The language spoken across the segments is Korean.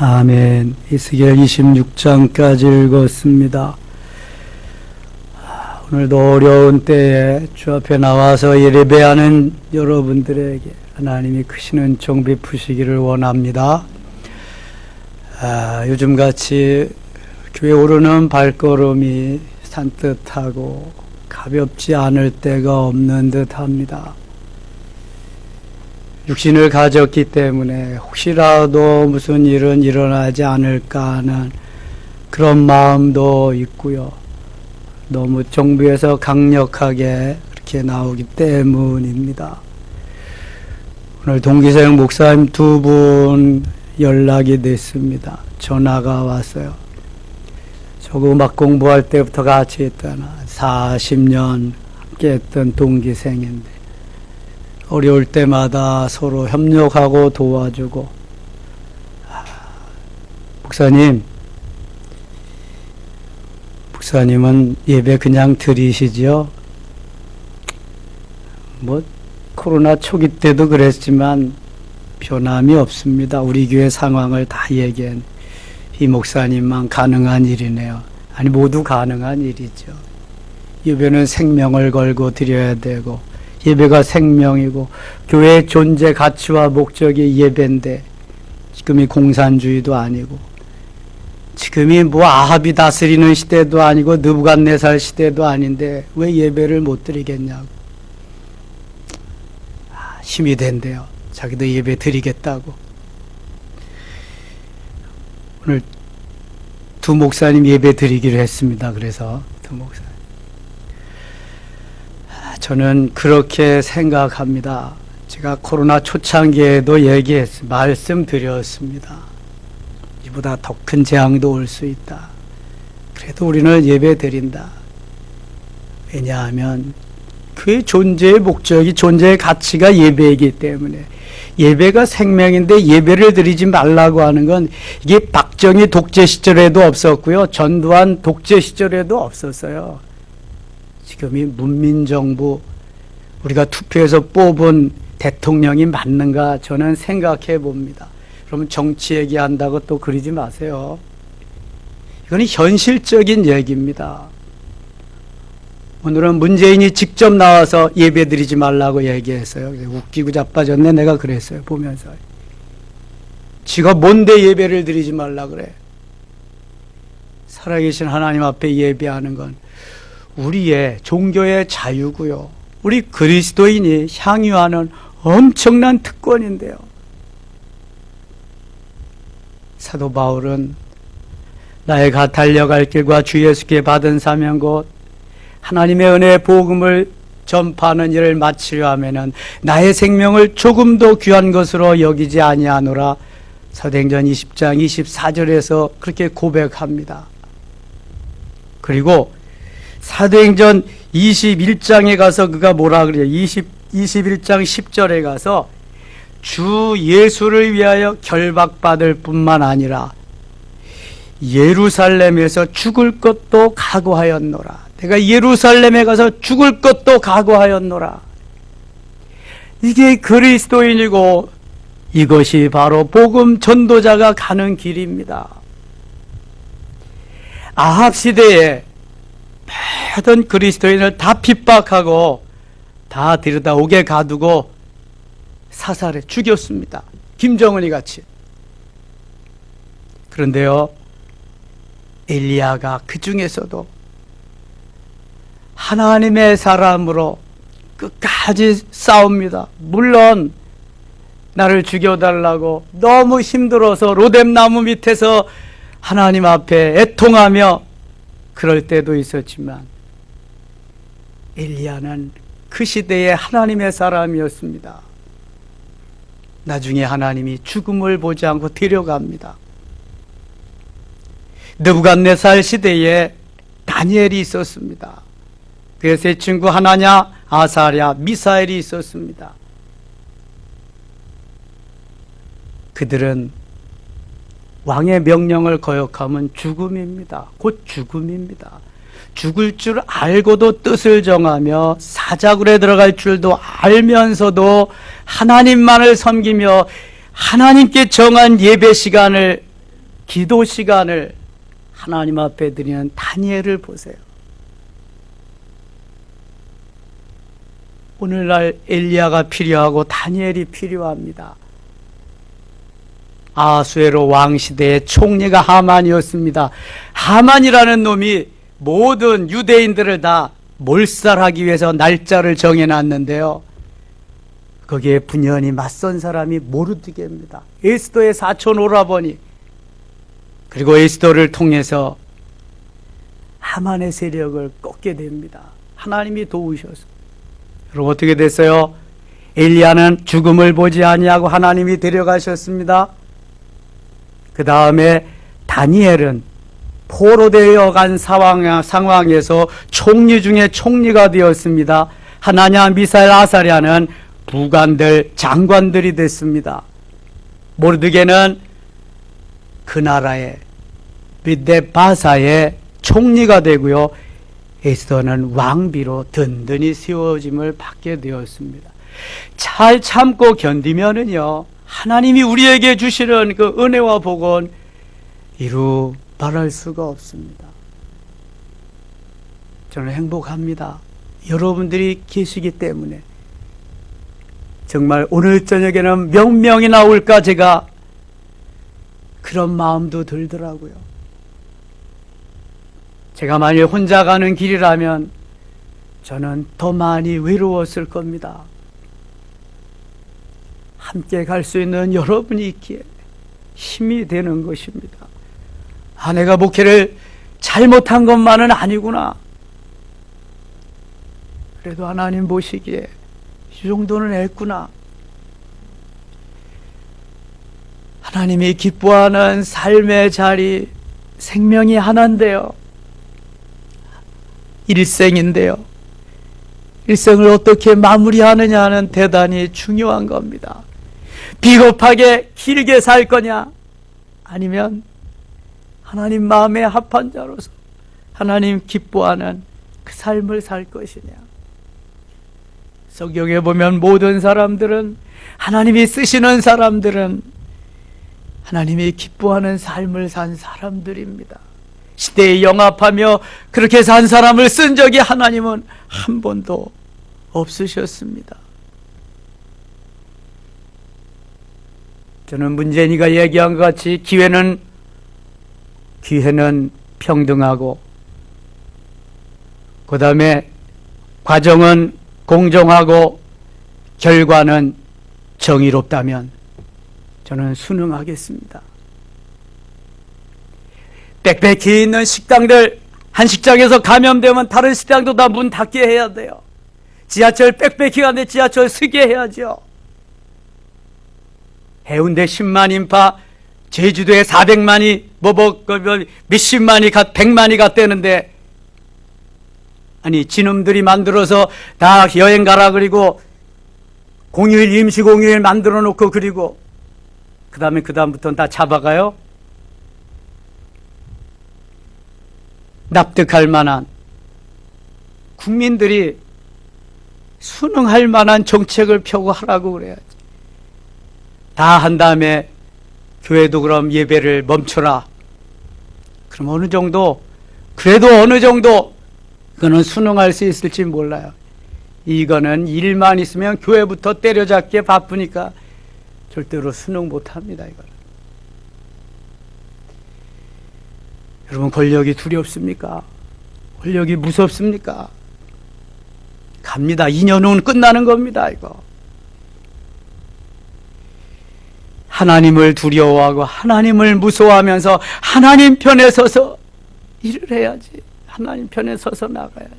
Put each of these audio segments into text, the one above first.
아멘. 에스겔 26장까지 읽었습니다. 오늘도 어려운 때에 주 앞에 나와서 예배하는 여러분들에게 하나님이 크신 은총 베푸시기를 원합니다. 요즘같이 교회 오르는 발걸음이 산뜻하고 가볍지 않을 때가 없는 듯합니다. 육신을 가졌기 때문에 혹시라도 무슨 일은 일어나지 않을까 하는 그런 마음도 있고요. 너무 정부에서 강력하게 그렇게 나오기 때문입니다. 오늘 동기생 목사님 2분 연락이 됐습니다. 전화가 왔어요. 저거 음악 공부할 때부터 같이 했던 40년 함께 했던 동기생인데 어려울 때마다 서로 협력하고 도와주고, 목사님은 예배 그냥 드리시죠? 코로나 초기 때도 그랬지만 변함이 없습니다. 우리 교회 상황을 다 얘기한 이 목사님만 가능한 일이네요. 아니, 모두 가능한 일이죠. 예배는 생명을 걸고 드려야 되고, 예배가 생명이고, 교회의 존재 가치와 목적이 예배인데, 지금이 공산주의도 아니고, 지금이 아합이 다스리는 시대도 아니고, 느부갓네살 시대도 아닌데, 왜 예배를 못 드리겠냐고. 힘이 된대요. 자기도 예배 드리겠다고. 오늘 2 목사님 예배 드리기로 했습니다. 그래서 2 목사님. 저는 그렇게 생각합니다. 제가 코로나 초창기에도 말씀드렸습니다. 이보다 더 큰 재앙도 올 수 있다. 그래도 우리는 예배 드린다. 왜냐하면 그의 존재의 목적이, 존재의 가치가 예배이기 때문에, 예배가 생명인데 예배를 드리지 말라고 하는 건, 이게 박정희 독재 시절에도 없었고요, 전두환 독재 시절에도 없었어요. 지금이 문민정부, 우리가 투표해서 뽑은 대통령이 맞는가 저는 생각해 봅니다. 그러면 정치 얘기한다고 또 그러지 마세요. 이건 현실적인 얘기입니다. 오늘은 문재인이 직접 나와서 예배 드리지 말라고 얘기했어요. 웃기고 자빠졌네, 내가 그랬어요, 보면서. 지가 뭔데 예배를 드리지 말라 그래. 살아계신 하나님 앞에 예배하는 건 우리의 종교의 자유고요, 우리 그리스도인이 향유하는 엄청난 특권인데요. 사도 바울은 나의 달려갈 길과 주 예수께 받은 사명 곧 하나님의 은혜의 복음을 전파하는 일을 마치려 하면은 나의 생명을 조금도 귀한 것으로 여기지 아니하노라. 사도행전 20장 24절에서 그렇게 고백합니다. 그리고 사도행전 21장에 가서 그가 뭐라 그래요? 21장 10절에 가서 주 예수를 위하여 결박받을 뿐만 아니라 예루살렘에서 죽을 것도 각오하였노라. 내가 예루살렘에 가서 죽을 것도 각오하였노라. 이게 그리스도인이고, 이것이 바로 복음 전도자가 가는 길입니다. 아합 시대에 모든 그리스도인을 다 핍박하고 다 들여다오게 가두고 사살해 죽였습니다. 김정은이 같이. 그런데요, 엘리야가 그 중에서도 하나님의 사람으로 끝까지 싸웁니다. 물론 나를 죽여달라고 너무 힘들어서 로뎀나무 밑에서 하나님 앞에 애통하며 그럴 때도 있었지만, 엘리야는 그 시대의 하나님의 사람이었습니다. 나중에 하나님이 죽음을 보지 않고 데려갑니다. 느부갓네살 시대에 다니엘이 있었습니다. 그의 세 친구 하나냐, 아사랴, 미사엘이 있었습니다. 그들은 왕의 명령을 거역하면 죽음입니다. 곧 죽음입니다. 죽을 줄 알고도 뜻을 정하며 사자굴에 들어갈 줄도 알면서도 하나님만을 섬기며 하나님께 정한 예배 시간을 기도 시간을 하나님 앞에 드리는 다니엘을 보세요. 오늘날 엘리야가 필요하고 다니엘이 필요합니다. 아수에로 왕시대의 총리가 하만이었습니다. 하만이라는 놈이 모든 유대인들을 다 몰살하기 위해서 날짜를 정해놨는데요. 거기에 분연히 맞선 사람이 모르드게입니다. 에스더의 사촌 오라버니. 그리고 에스더를 통해서 하만의 세력을 꺾게 됩니다. 하나님이 도우셔서. 그럼 어떻게 됐어요? 엘리야는 죽음을 보지 아니하고 하나님이 데려가셨습니다. 그 다음에 다니엘은 포로되어 간 상황에서 총리 중에 총리가 되었습니다. 하나냐, 미사엘, 아사랴는 부관들, 장관들이 됐습니다. 모르드게는 그 나라의 미드바사의 총리가 되고요. 에스더는 왕비로 든든히 세워짐을 받게 되었습니다. 잘 참고 견디면은요, 하나님이 우리에게 주시는 그 은혜와 복은 이루 말할 수가 없습니다. 저는 행복합니다. 여러분들이 계시기 때문에. 정말 오늘 저녁에는 몇 명이 나올까 제가 그런 마음도 들더라고요. 제가 만일 혼자 가는 길이라면 저는 더 많이 외로웠을 겁니다. 함께 갈 수 있는 여러분이 있기에 힘이 되는 것입니다. 아, 내가 목회를 잘못한 것만은 아니구나. 그래도 하나님 보시기에 이 정도는 했구나. 하나님이 기뻐하는 삶의 자리, 생명이 하나인데요. 일생인데요. 일생을 어떻게 마무리하느냐는 대단히 중요한 겁니다. 비겁하게 길게 살 거냐, 아니면 하나님 마음에 합한 자로서 하나님 기뻐하는 그 삶을 살 것이냐. 성경에 보면 모든 사람들은, 하나님이 쓰시는 사람들은 하나님이 기뻐하는 삶을 산 사람들입니다. 시대에 영합하며 그렇게 산 사람을 쓴 적이 하나님은 한 번도 없으셨습니다. 저는 문재인이가 얘기한 것 같이 기회는 평등하고, 그 다음에 과정은 공정하고, 결과는 정의롭다면 저는 순응하겠습니다. 빽빽히 있는 식당들, 한 식당에서 감염되면 다른 식당도 다 문 닫게 해야 돼요. 지하철 빽빽히 가는데 지하철 쓰게 해야죠. 해운대 10만 인파, 제주도에 400만이 몇십만이 100만이 갔다는데, 아니 진음들이 만들어서 다 여행 가라 그리고 공휴일, 임시 공휴일 만들어 놓고, 그리고 그 다음부터는 다 잡아가요. 납득할 만한, 국민들이 순응할 만한 정책을 펴고 하라고 그래야지. 다 한 다음에 교회도 그럼 예배를 멈춰라. 그럼 어느 정도, 그래도 어느 정도 그거는 순응할 수 있을지 몰라요. 이거는 일만 있으면 교회부터 때려잡기에 바쁘니까 절대로 순응 못합니다. 이거는. 여러분, 권력이 두렵습니까? 권력이 무섭습니까? 갑니다. 2년 후는 끝나는 겁니다. 이거. 하나님을 두려워하고 하나님을 무서워하면서 하나님 편에 서서 일을 해야지. 하나님 편에 서서 나가야지.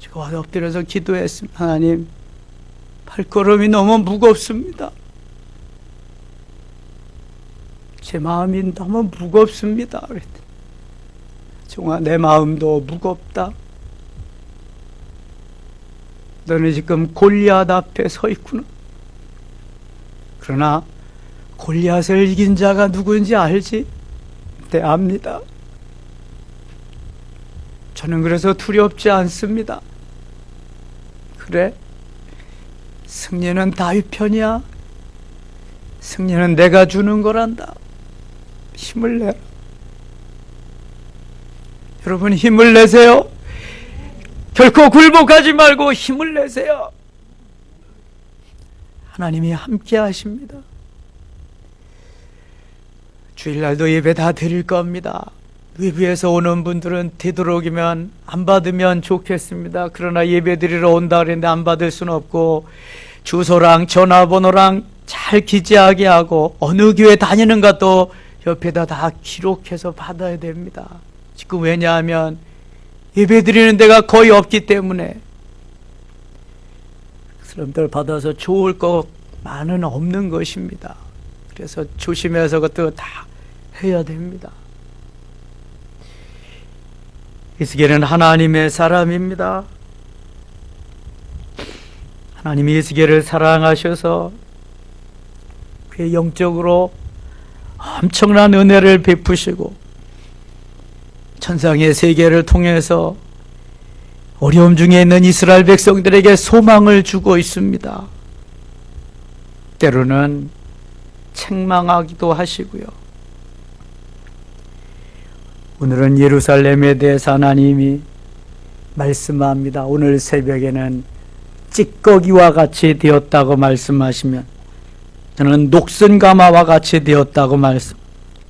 제가 엎드려서 기도했습니다. 하나님, 발걸음이 너무 무겁습니다. 제 마음이 너무 무겁습니다. 정아, 내 마음도 무겁다. 너는 지금 골리앗 앞에 서 있구나. 그러나 골리앗을 이긴 자가 누구인지 알지? 네, 압니다. 저는 그래서 두렵지 않습니다. 그래? 승리는 다윗 편이야. 승리는 내가 주는 거란다. 힘을 내라. 여러분 힘을 내세요. 결코 굴복하지 말고 힘을 내세요. 하나님이 함께 하십니다. 주일날도 예배 다 드릴 겁니다. 외부에서 오는 분들은 되도록이면 안 받으면 좋겠습니다. 그러나 예배 드리러 온다 그랬는데 안 받을 수는 없고, 주소랑 전화번호랑 잘 기재하게 하고 어느 교회 다니는가 또 옆에다 다 기록해서 받아야 됩니다. 지금 왜냐하면 예배 드리는 데가 거의 없기 때문에 사람들 받아서 좋을 것만은 없는 것입니다. 그래서 조심해서 그것도 다 해야 됩니다. 에스겔은 하나님의 사람입니다. 하나님이 에스겔을 사랑하셔서 그의 영적으로 엄청난 은혜를 베푸시고 천상의 세계를 통해서 어려움 중에 있는 이스라엘 백성들에게 소망을 주고 있습니다. 때로는 책망하기도 하시고요. 오늘은 예루살렘에 대해서 하나님이 말씀합니다. 오늘 새벽에는 찌꺼기와 같이 되었다고 말씀하시면 저는 녹슨가마와 같이 되었다고 말씀.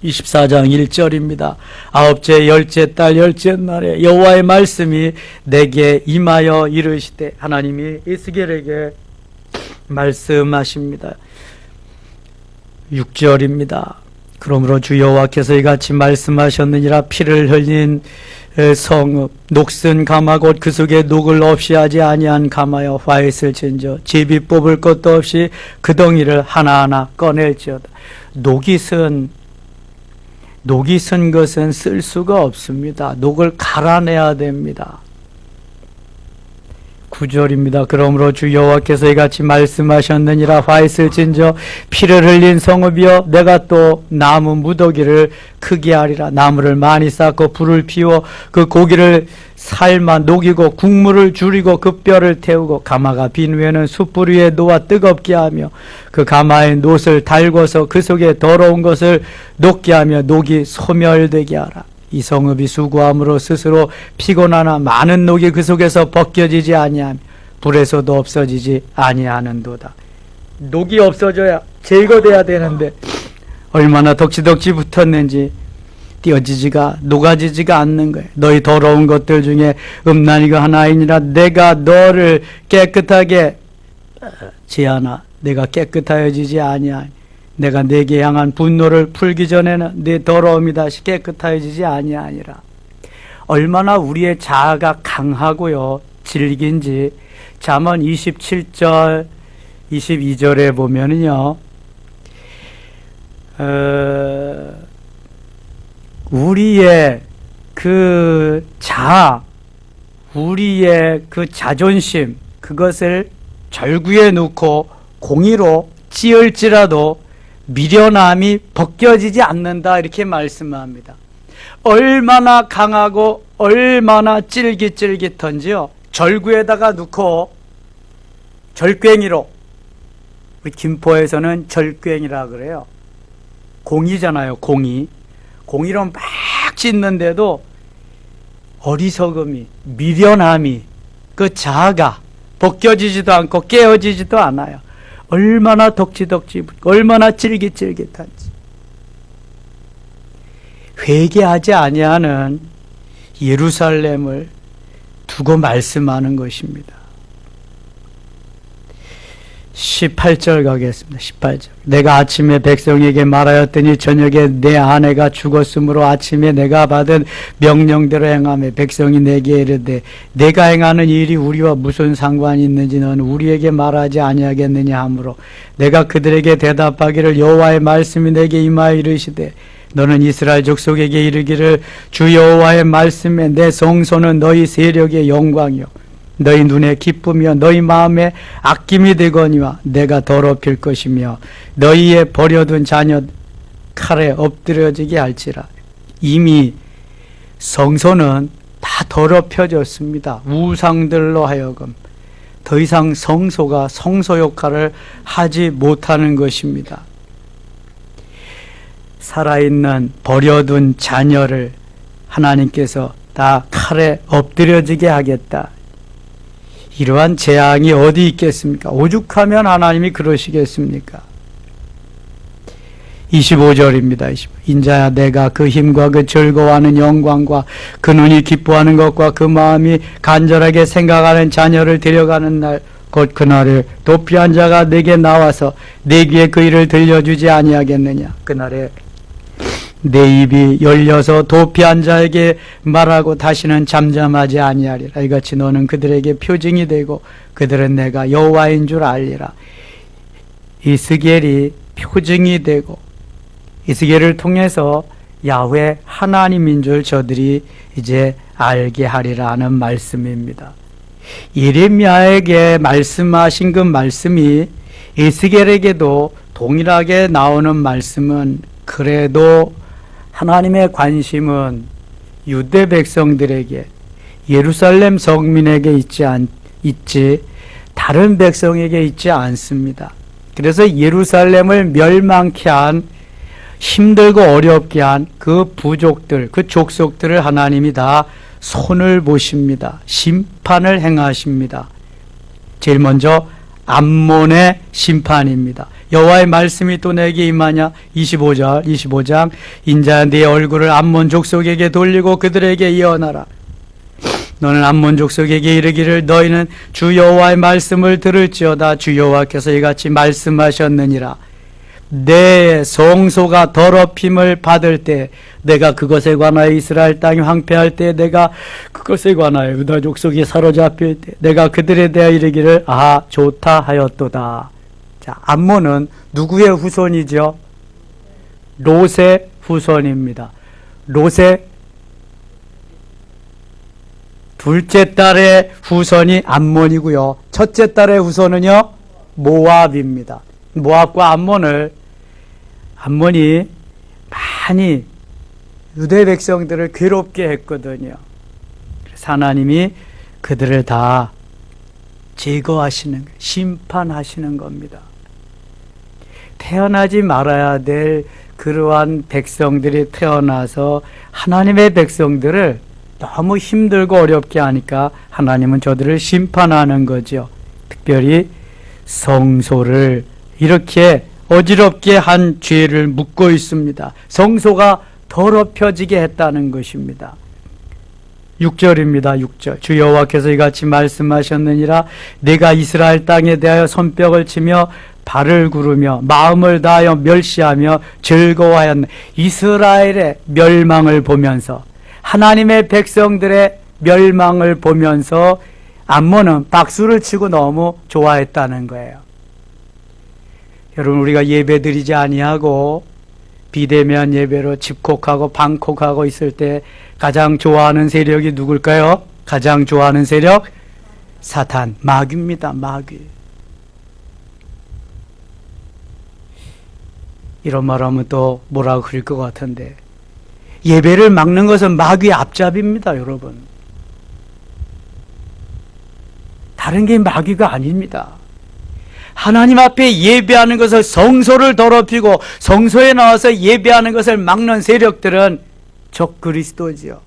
24장 1절입니다. 아홉째 열째 달 열째 날에 여호와의 말씀이 내게 임하여 이르시되, 하나님이 에스겔에게 말씀하십니다. 6절입니다. 그러므로 주 여호와께서 이같이 말씀하셨느니라. 피를 흘린 성읍 녹슨 가마 곧 그 속에 녹을 없이 하지 아니한 가마여 화했을 진저 제비 뽑을 것도 없이 그 덩이를 하나하나 꺼낼지어다. 녹이 쓴 것은 쓸 수가 없습니다. 녹을 갈아내야 됩니다. 9절입니다. 그러므로 주 여호와께서 이같이 말씀하셨느니라. 화했을 진저 피를 흘린 성읍이여, 내가 또 나무 무더기를 크게 하리라. 나무를 많이 쌓고 불을 피워 그 고기를 삶아 녹이고 국물을 줄이고 그 뼈를 태우고 가마가 빈 후에는 숯불 위에 놓아 뜨겁게 하며 그 가마에 놋을 달궈서 그 속에 더러운 것을 녹게 하며 녹이 소멸되게 하라. 이 성읍이 수고함으로 스스로 피곤하나 많은 녹이 그 속에서 벗겨지지 아니하며 불에서도 없어지지 아니하는도다. 녹이 없어져야 제거돼야 되는데 얼마나 덕지덕지 붙었는지 녹아지지가 않는 거예요. 너희 더러운 것들 중에 음란이가 하나이니라. 내가 너를 깨끗하게 지하나 내가 깨끗하여지지 아니하니 내가 내게 향한 분노를 풀기 전에는 내 더러움이 다시 깨끗해지지 아니하니라. 얼마나 우리의 자아가 강하고요 질긴지 잠언 27절 22절에 보면은요 우리의 그 자아, 우리의 그 자존심, 그것을 절구에 놓고 공의로 찌을지라도 미련함이 벗겨지지 않는다, 이렇게 말씀합니다. 얼마나 강하고 얼마나 찔깃찔깃한지요. 절구에다가 넣고 절괭이로, 우리 김포에서는 절괭이라 그래요. 공이잖아요, 공이. 공이로 막 찢는데도 어리석음이, 미련함이, 그 자아가 벗겨지지도 않고 깨어지지도 않아요. 얼마나 덕지덕지, 얼마나 찔깃찔깃한지. 회개하지 아니하는 예루살렘을 두고 말씀하는 것입니다. 18절 가겠습니다. 18절. 내가 아침에 백성에게 말하였더니 저녁에 내 아내가 죽었으므로 아침에 내가 받은 명령대로 행하며 백성이 내게 이르되 내가 행하는 일이 우리와 무슨 상관이 있는지 너는 우리에게 말하지 아니하겠느냐 하므로 내가 그들에게 대답하기를 여호와의 말씀이 내게 임하여 이르시되 너는 이스라엘 족속에게 이르기를 주 여호와의 말씀에 내 성소는 너희 세력의 영광이요 너희 눈에 기쁨이요 너희 마음에 아낌이 되거니와 내가 더럽힐 것이며 너희의 버려둔 자녀 칼에 엎드려지게 할지라. 이미 성소는 다 더럽혀졌습니다. 우상들로 하여금 더 이상 성소가 성소 역할을 하지 못하는 것입니다. 살아있는 버려둔 자녀를 하나님께서 다 칼에 엎드려지게 하겠다. 이러한 재앙이 어디 있겠습니까? 오죽하면 하나님이 그러시겠습니까? 25절입니다. 인자야, 내가 그 힘과 그 즐거워하는 영광과 그 눈이 기뻐하는 것과 그 마음이 간절하게 생각하는 자녀를 데려가는 날, 곧 그날을 도피한 자가 내게 나와서 내 귀에 그 일을 들려주지 아니하겠느냐. 그날에 내 입이 열려서 도피한 자에게 말하고 다시는 잠잠하지 아니하리라. 이같이 너는 그들에게 표징이 되고 그들은 내가 여호와인 줄 알리라. 이스겔이 표징이 되고 이스겔을 통해서 야훼 하나님인 줄 저들이 이제 알게 하리라 하는 말씀입니다. 예레미야에게 말씀하신 그 말씀이 이스겔에게도 동일하게 나오는 말씀은, 그래도 하나님의 관심은 유대 백성들에게, 예루살렘 성민에게 있지 다른 백성에게 있지 않습니다. 그래서 예루살렘을 멸망케 한, 힘들고 어렵게 한 그 부족들, 그 족속들을 하나님이 다 손을 보십니다. 심판을 행하십니다. 제일 먼저 암몬의 심판입니다. 여호와의 말씀이 또 내게 임하냐. 25장 인자야, 네 얼굴을 암몬 족속에게 돌리고 그들에게 예언하라. 너는 암몬 족속에게 이르기를 너희는 주 여호와의 말씀을 들을지어다. 주 여호와께서 이같이 말씀하셨느니라. 내 성소가 더럽힘을 받을 때, 내가 그것에 관하여 이스라엘 땅이 황폐할 때, 내가 그것에 관하여 유다 족속이 사로잡힐 때, 내가 그들에 대하여 이르기를 아 좋다 하였도다. 자, 암몬은 누구의 후손이죠? 롯의 후손입니다. 롯의 둘째 딸의 후손이 암몬이고요, 첫째 딸의 후손은요 모압입니다. 모압과 암몬이 많이 유대 백성들을 괴롭게 했거든요. 그래서 하나님이 그들을 다 제거하시는, 심판하시는 겁니다. 태어나지 말아야 될 그러한 백성들이 태어나서 하나님의 백성들을 너무 힘들고 어렵게 하니까 하나님은 저들을 심판하는 거죠. 특별히 성소를 이렇게 어지럽게 한 죄를 묻고 있습니다. 성소가 더럽혀지게 했다는 것입니다. 6절입니다. 6절. 주 여호와께서 이같이 말씀하셨느니라. 내가 이스라엘 땅에 대하여 손뼉을 치며 발을 구르며 마음을 다하여 멸시하며 즐거워하였네. 이스라엘의 멸망을 보면서, 하나님의 백성들의 멸망을 보면서 암몬은 박수를 치고 너무 좋아했다는 거예요. 여러분, 우리가 예배 드리지 아니하고 비대면 예배로 집콕하고 방콕하고 있을 때 가장 좋아하는 세력이 누굴까요? 가장 좋아하는 세력? 사탄, 마귀입니다. 마귀. 이런 말하면 또 뭐라고 그럴 것 같은데, 예배를 막는 것은 마귀의 앞잡이입니다. 여러분, 다른 게 마귀가 아닙니다. 하나님 앞에 예배하는 것을, 성소를 더럽히고 성소에 나와서 예배하는 것을 막는 세력들은 적 그리스도지요.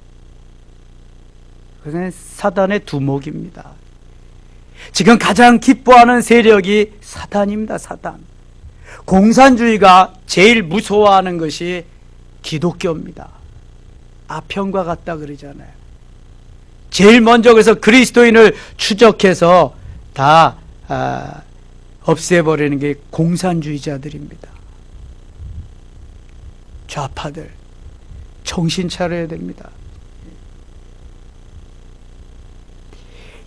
그것은 사단의 두목입니다. 지금 가장 기뻐하는 세력이 사탄입니다. 사탄. 공산주의가 제일 무서워하는 것이 기독교입니다. 아편과 같다 그러잖아요. 제일 먼저 그래서 그리스도인을 추적해서 다 없애버리는 게 공산주의자들입니다. 좌파들, 정신 차려야 됩니다.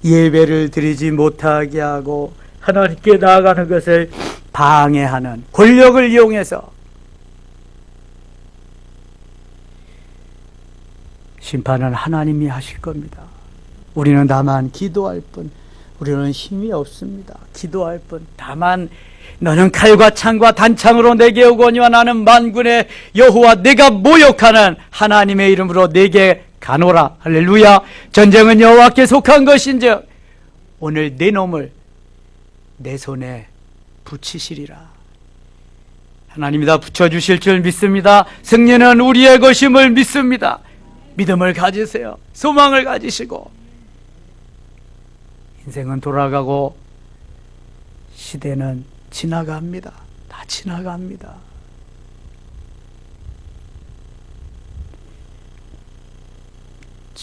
예배를 드리지 못하게 하고 하나님께 나아가는 것을 방해하는 권력을 이용해서 심판은 하나님이 하실 겁니다. 우리는 다만 기도할 뿐, 우리는 힘이 없습니다. 기도할 뿐. 다만 너는 칼과 창과 단창으로 내게 오거니와 나는 만군의 여호와 내가 모욕하는 하나님의 이름으로 내게 가노라. 할렐루야. 전쟁은 여호와께 속한 것인즉 오늘 내 놈을 내 손에 붙이시리라. 하나님이 다 붙여주실 줄 믿습니다. 승리는 우리의 것임을 믿습니다. 믿음을 가지세요. 소망을 가지시고. 인생은 돌아가고 시대는 지나갑니다. 다 지나갑니다.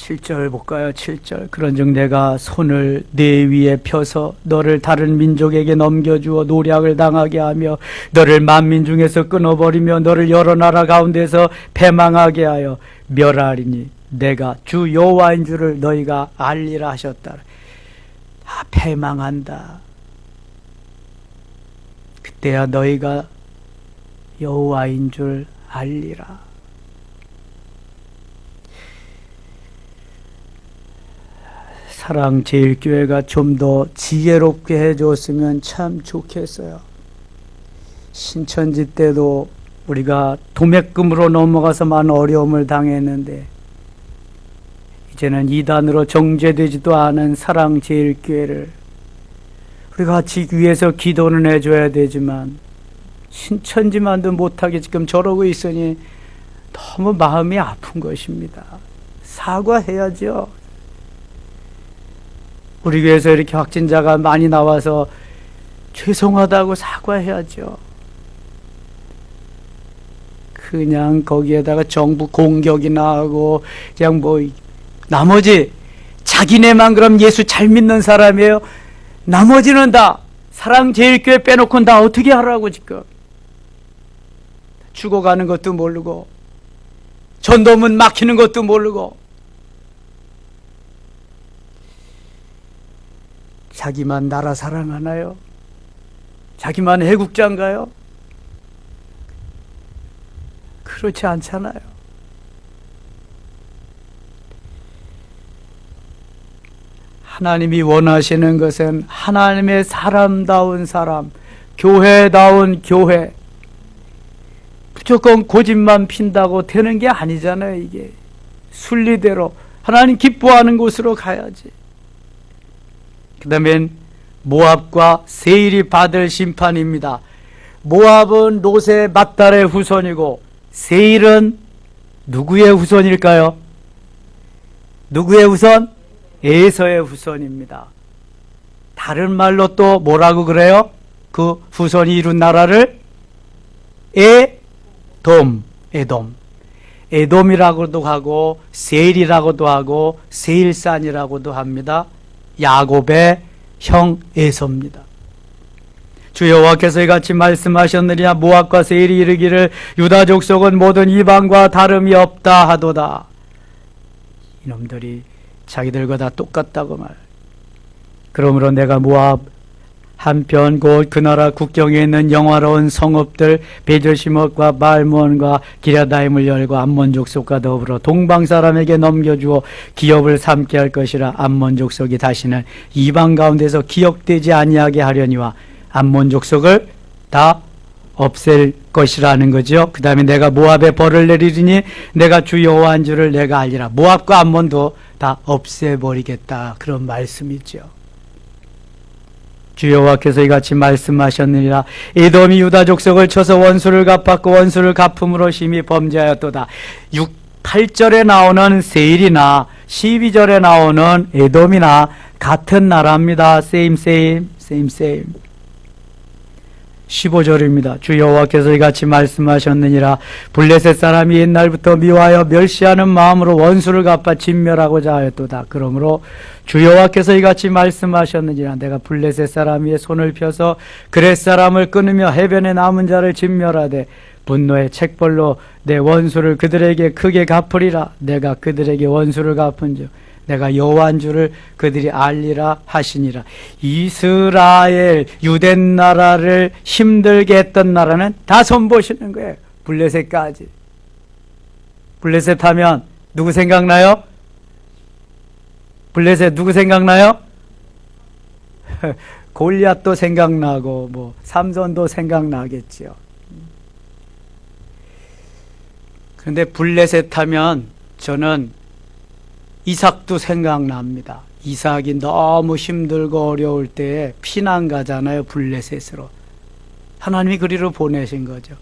7절 볼까요? 7절. 그런즉 내가 손을 네 위에 펴서 너를 다른 민족에게 넘겨주어 노략을 당하게 하며 너를 만민 중에서 끊어버리며 너를 여러 나라 가운데서 패망하게 하여 멸하리니 내가 주 여호와인 줄을 너희가 알리라 하셨다. 패망한다. 그때야 너희가 여호와인 줄 알리라. 사랑제일교회가 좀 더 지혜롭게 해줬으면 참 좋겠어요. 신천지 때도 우리가 도매금으로 넘어가서 많은 어려움을 당했는데 이제는 이단으로 정죄되지도 않은 사랑제일교회를 우리가 같이 위해서 기도는 해줘야 되지만 신천지만도 못하게 지금 저러고 있으니 너무 마음이 아픈 것입니다. 사과해야죠. 우리 교회에서 이렇게 확진자가 많이 나와서 죄송하다고 사과해야죠. 그냥 거기에다가 정부 공격이나 하고 그냥 뭐 나머지 자기네만 그럼 예수 잘 믿는 사람이에요. 나머지는 다 사랑제일교회 빼놓고는 다 어떻게 하라고 지금. 죽어가는 것도 모르고 전도문 막히는 것도 모르고 자기만 나라 사랑하나요? 자기만 애국자인가요? 그렇지 않잖아요. 하나님이 원하시는 것은 하나님의 사람다운 사람, 교회다운 교회. 무조건 고집만 핀다고 되는 게 아니잖아요. 이게 순리대로 하나님 기뻐하는 곳으로 가야지. 그 다음엔 모압과 세일이 받을 심판입니다. 모압은 롯의 맏딸의 후손이고 세일은 누구의 후손일까요? 누구의 후손? 에서의 후손입니다. 다른 말로 또 뭐라고 그래요? 그 후손이 이룬 나라를 에돔. 에돔이라고도 하고 세일이라고도 하고 세일산이라고도 합니다. 야곱의 형 에서입니다. 주 여호와께서 이같이 말씀하셨느니라. 모압과 세일이 이르기를 유다 족속은 모든 이방과 다름이 없다 하도다. 이놈들이 자기들과 다 똑같다고 말. 그러므로 내가 모압 한편 곧 그 나라 국경에 있는 영화로운 성읍들 베들시못과 발몬과 기랴다임을 열고 암몬 족속과 더불어 동방 사람에게 넘겨주어 기업을 삼게 할 것이라. 암몬 족속이 다시는 이방 가운데서 기억되지 아니하게 하려니와 암몬 족속을 다 없앨 것이라는 거죠. 그 다음에 내가 모압에 벌을 내리리니 내가 주 여호와인 줄을 내가 알리라. 모압과 암몬도 다 없애버리겠다. 그런 말씀이죠. 주 여호와께서 이같이 말씀하셨느니라. 에돔이 유다 족속을 쳐서 원수를 갚았고 원수를 갚음으로 심히 범죄하였도다. 8절에 나오는 세일이나 12절에 나오는 에돔이나 같은 나라입니다. same. 15절입니다. 주 여호와께서 이같이 말씀하셨느니라. 블레셋 사람이 옛날부터 미워하여 멸시하는 마음으로 원수를 갚아 진멸하고자 하였도다. 그러므로 주 여호와께서 이같이 말씀하셨느니라. 내가 블레셋 사람 위에 손을 펴서 그렛 사람을 끊으며 해변에 남은 자를 진멸하되 분노의 책벌로 내 원수를 그들에게 크게 갚으리라. 내가 그들에게 원수를 갚은 즉 내가 여호와인 줄을 그들이 알리라 하시니라. 이스라엘 유대 나라를 힘들게 했던 나라는 다 손보시는 거예요. 블레셋까지. 블레셋 하면 누구 생각나요? 블레셋 누구 생각나요? 골리앗도 생각나고 뭐 삼손도 생각나겠죠. 그런데 블레셋 하면 저는 이삭도 생각납니다. 이삭이 너무 힘들고 어려울 때에 피난 가잖아요. 블레셋으로. 하나님이 그리로 보내신 거죠.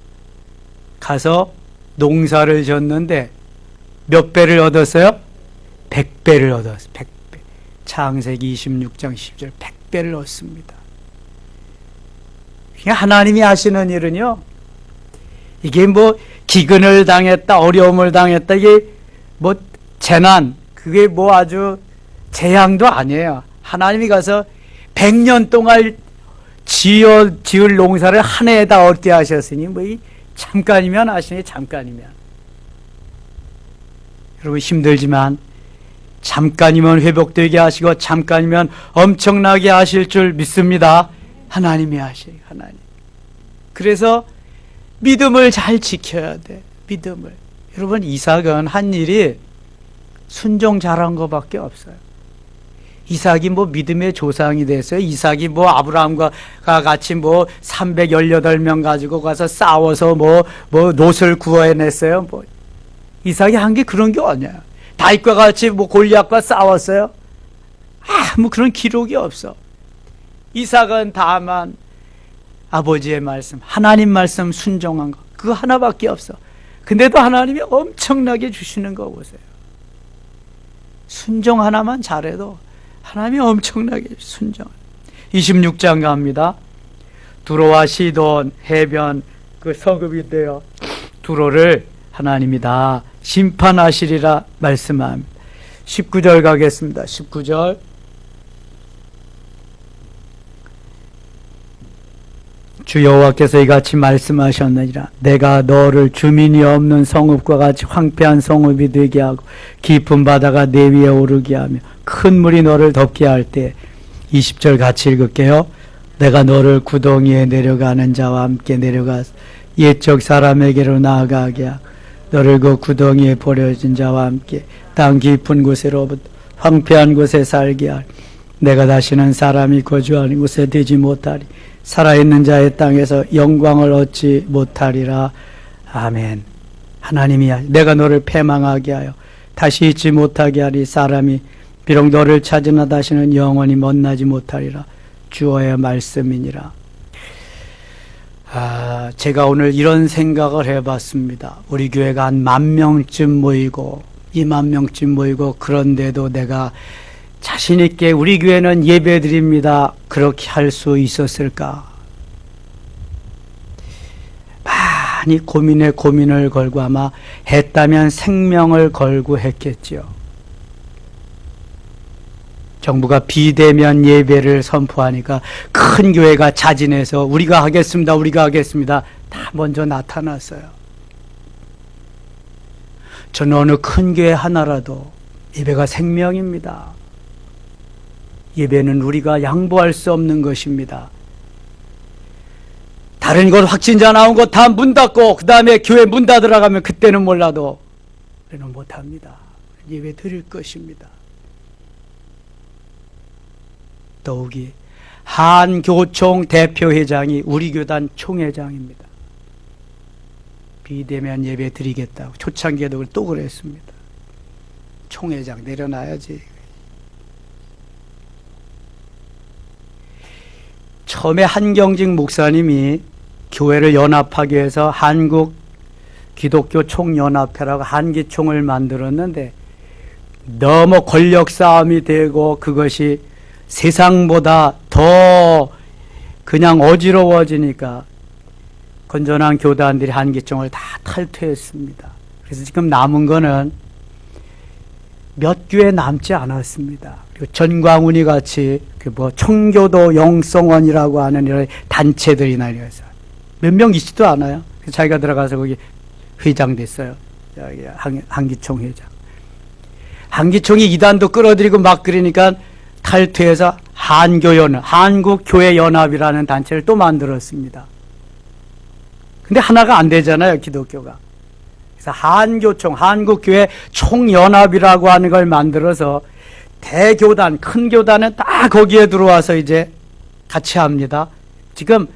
가서 농사를 졌는데 몇 배를 얻었어요? 100배를 얻었어요. 100배. 창세기 26장 10절 100배를 얻습니다. 하나님이 하시는 일은요, 이게 뭐 기근을 당했다, 어려움을 당했다, 이게 뭐 재난, 그게 뭐 아주 재앙도 아니에요. 하나님이 가서 100년 동안 지을 농사를 한 해에다 얻게 하셨으니 뭐 이 잠깐이면 하시니 잠깐이면. 여러분 힘들지만 잠깐이면 회복되게 하시고 잠깐이면 엄청나게 하실 줄 믿습니다. 하나님이 하시니 하나님. 그래서 믿음을 잘 지켜야 돼. 믿음을. 여러분 이삭은 한 일이 순종 잘한 것밖에 없어요. 이삭이 뭐 믿음의 조상이 됐어요. 이삭이 뭐 아브라함과 같이 뭐 318명 가지고 가서 싸워서 뭐 롯을 구해냈어요. 뭐 이삭이 한 게 그런 게 아니야. 다윗과 같이 뭐 골리앗과 싸웠어요. 뭐 그런 기록이 없어. 이삭은 다만 아버지의 말씀, 하나님 말씀 순종한 거, 그거 하나밖에 없어. 근데도 하나님이 엄청나게 주시는 거 보세요. 순종 하나만 잘해도 하나님이 엄청나게 순종. 26장 갑니다. 두로와 시돈 해변 그 서급인데요, 두로를 하나님이 다 심판하시리라 말씀합니다. 19절 가겠습니다. 19절. 주 여호와께서 이같이 말씀하셨느니라. 내가 너를 주민이 없는 성읍과 같이 황폐한 성읍이 되게 하고 깊은 바다가 내 위에 오르게 하며 큰 물이 너를 덮게 할 때, 20절 같이 읽을게요. 내가 너를 구덩이에 내려가는 자와 함께 내려가서 옛적 사람에게로 나아가게 하고 너를 그 구덩이에 버려진 자와 함께 땅 깊은 곳으로부터 황폐한 곳에 살게 하리. 내가 다시는 사람이 거주하는 곳에 되지 못하리. 살아있는 자의 땅에서 영광을 얻지 못하리라. 아멘. 하나님이 내가 너를 패망하게 하여 다시 잊지 못하게 하리. 사람이 비록 너를 찾으나 다시는 영원히 만나지 못하리라. 주어의 말씀이니라. 제가 오늘 이런 생각을 해봤습니다. 우리 교회가 한 10,000명쯤 모이고 20,000명쯤 모이고 그런데도 내가 자신있게 우리 교회는 예배드립니다, 그렇게 할 수 있었을까? 많이 고민에 고민을 걸고 아마 했다면 생명을 걸고 했겠지요. 정부가 비대면 예배를 선포하니까 큰 교회가 자진해서 우리가 하겠습니다 다 먼저 나타났어요. 저는 어느 큰 교회 하나라도 예배가 생명입니다. 예배는 우리가 양보할 수 없는 것입니다. 다른 곳 확진자 나온 곳 다 문 닫고 그 다음에 교회 문 닫으러가면 그때는 몰라도 우리는 못합니다. 예배 드릴 것입니다. 더욱이 한교총 대표회장이 우리 교단 총회장입니다. 비대면 예배 드리겠다고 초창기에도 또 그랬습니다. 총회장 내려놔야지. 처음에 한경직 목사님이 교회를 연합하기 위해서 한국 기독교 총연합회라고 한기총을 만들었는데 너무 권력 싸움이 되고 그것이 세상보다 더 그냥 어지러워지니까 건전한 교단들이 한기총을 다 탈퇴했습니다. 그래서 지금 남은 거는 몇 교회 남지 않았습니다. 그리고 전광훈이 같이 청교도 영성원이라고 하는 이런 단체들이나 이래서 몇 명 있지도 않아요. 그래서 자기가 들어가서 거기 회장 됐어요. 한기총 회장. 한기총이 이단도 끌어들이고 막 그러니까 탈퇴해서 한교연합, 한국교회연합이라는 단체를 또 만들었습니다. 근데 하나가 안 되잖아요, 기독교가. 그래서 한교총, 한국교회 총연합이라고 하는 걸 만들어서 대교단, 큰 교단은 다 거기에 들어와서 이제 같이 합니다. 지금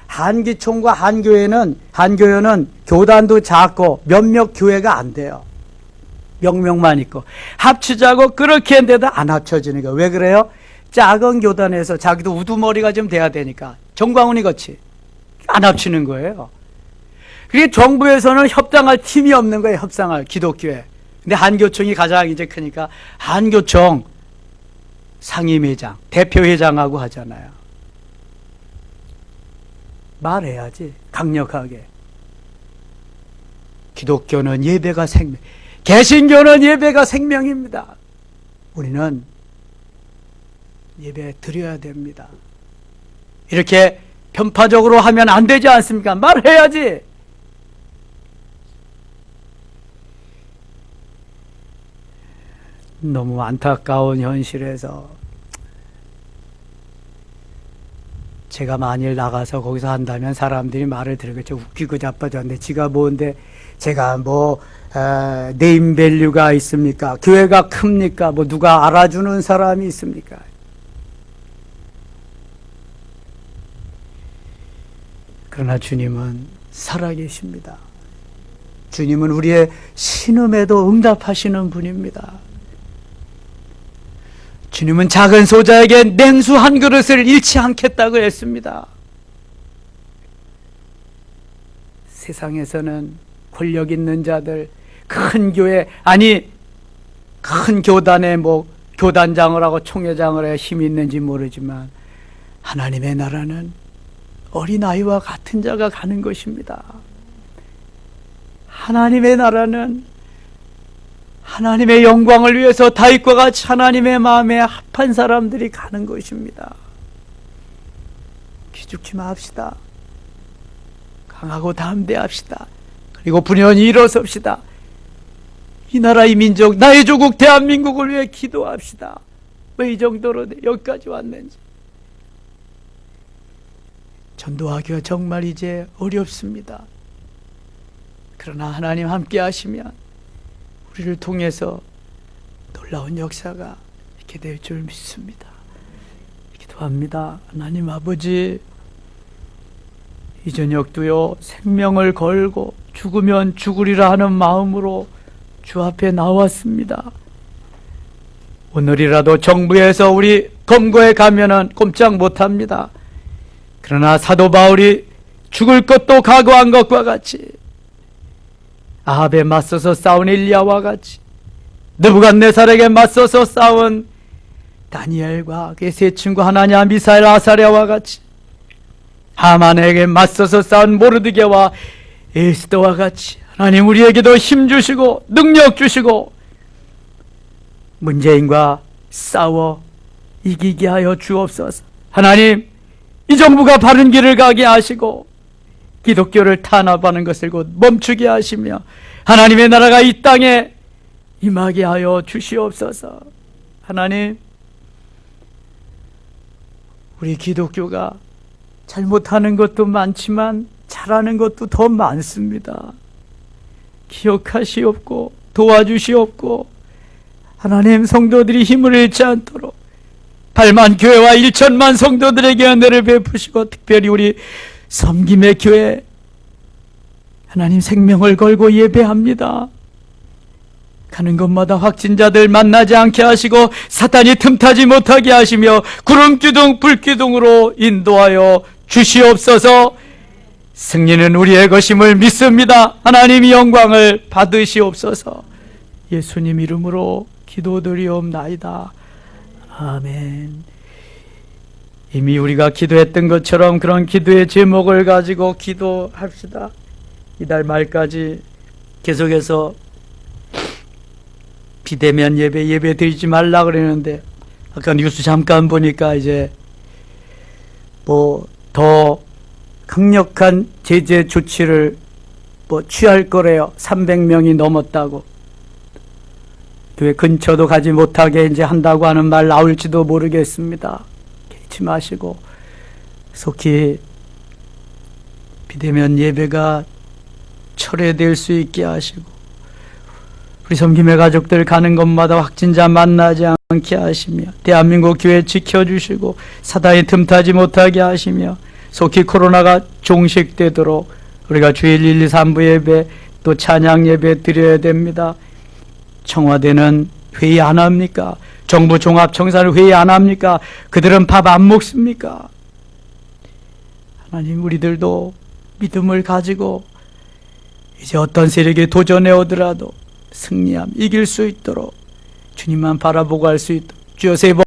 한기총과 한교회는 교단도 작고 몇몇 교회가 안 돼요. 명명만 있고 합치자고 그렇게 했는데도 안 합쳐지는 거예요. 왜 그래요? 작은 교단에서 자기도 우두머리가 좀 돼야 되니까 정광훈이 같이 안 합치는 거예요. 그게 정부에서는 협상할 팀이 없는 거예요. 협상할 기독교회. 근데 한교총이 가장 이제 크니까 한교총 상임회장, 대표회장하고 하잖아요. 말해야지 강력하게. 기독교는 예배가 생명, 개신교는 예배가 생명입니다. 우리는 예배 드려야 됩니다. 이렇게 편파적으로 하면 안 되지 않습니까? 말해야지. 너무 안타까운 현실에서 제가 만일 나가서 거기서 한다면 사람들이 말을 들으겠죠. 웃기고 자빠졌는데 지가 뭔데 제가 뭐 네임밸류가 있습니까? 교회가 큽니까? 뭐 누가 알아주는 사람이 있습니까? 그러나 주님은 살아계십니다. 주님은 우리의 신음에도 응답하시는 분입니다. 주님은 작은 소자에게 냉수 한 그릇을 잃지 않겠다고 했습니다. 세상에서는 권력 있는 자들, 큰 교회, 아니 큰 교단에 뭐 교단장을 하고 총회장을 해 힘이 있는지 모르지만 하나님의 나라는 어린아이와 같은 자가 가는 것입니다. 하나님의 나라는 하나님의 영광을 위해서 다윗과 같이 하나님의 마음에 합한 사람들이 가는 것입니다. 기죽지 맙시다. 강하고 담대합시다. 그리고 분연히 일어섭시다. 이 나라 이 민족 나의 조국 대한민국을 위해 기도합시다. 왜 이 정도로 여기까지 왔는지. 전도하기가 정말 이제 어렵습니다. 그러나 하나님 함께 하시면 우리를 통해서 놀라운 역사가 있게 될 줄 믿습니다. 기도합니다. 하나님 아버지, 이 저녁도요 생명을 걸고 죽으면 죽으리라 하는 마음으로 주 앞에 나왔습니다. 오늘이라도 정부에서 우리 검거에 가면은 꼼짝 못합니다. 그러나 사도 바울이 죽을 것도 각오한 것과 같이 아합에 맞서서 싸운 엘리야와 같이 느부갓네살에게 맞서서 싸운 다니엘과 그의 세 친구 하나냐, 미사엘, 아사랴와 같이 하만에게 맞서서 싸운 모르드게와 에스더와 같이 하나님 우리에게도 힘 주시고 능력 주시고 문재인과 싸워 이기게 하여 주옵소서. 하나님, 이 정부가 바른 길을 가게 하시고 기독교를 탄압하는 것을 곧 멈추게 하시며 하나님의 나라가 이 땅에 임하게 하여 주시옵소서. 하나님, 우리 기독교가 잘못하는 것도 많지만 잘하는 것도 더 많습니다. 기억하시옵고 도와주시옵고 하나님 성도들이 힘을 잃지 않도록 8만 교회와 1천만 성도들에게 은혜를 베푸시고 특별히 우리 섬김의 교회 하나님 생명을 걸고 예배합니다. 가는 곳마다 확진자들 만나지 않게 하시고 사탄이 틈타지 못하게 하시며 구름기둥 불기둥으로 인도하여 주시옵소서. 승리는 우리의 것임을 믿습니다. 하나님이 영광을 받으시옵소서. 예수님 이름으로 기도드리옵나이다. 아멘. 이미 우리가 기도했던 것처럼 그런 기도의 제목을 가지고 기도합시다. 이달 말까지 계속해서 비대면 예배 드리지 말라 그러는데 아까 뉴스 잠깐 보니까 이제 뭐 더 강력한 제재 조치를 뭐 취할 거래요. 300명이 넘었다고. 교회 근처도 가지 못하게 이제 한다고 하는 말 나올지도 모르겠습니다. 잊지 마시고 속히 비대면 예배가 철회될 수 있게 하시고 우리 섬김의 가족들 가는 곳마다 확진자 만나지 않게 하시며 대한민국 교회 지켜주시고 사단이 틈타지 못하게 하시며 속히 코로나가 종식되도록 우리가 주일 1, 2, 3부 예배 또 찬양 예배 드려야 됩니다. 청와대는 회의 안 합니까? 정부 종합청사를 회의 안 합니까? 그들은 밥 안 먹습니까? 하나님 우리들도 믿음을 가지고 이제 어떤 세력에 도전해 오더라도 승리함, 이길 수 있도록 주님만 바라보고 할 수 있도록 주여 새 번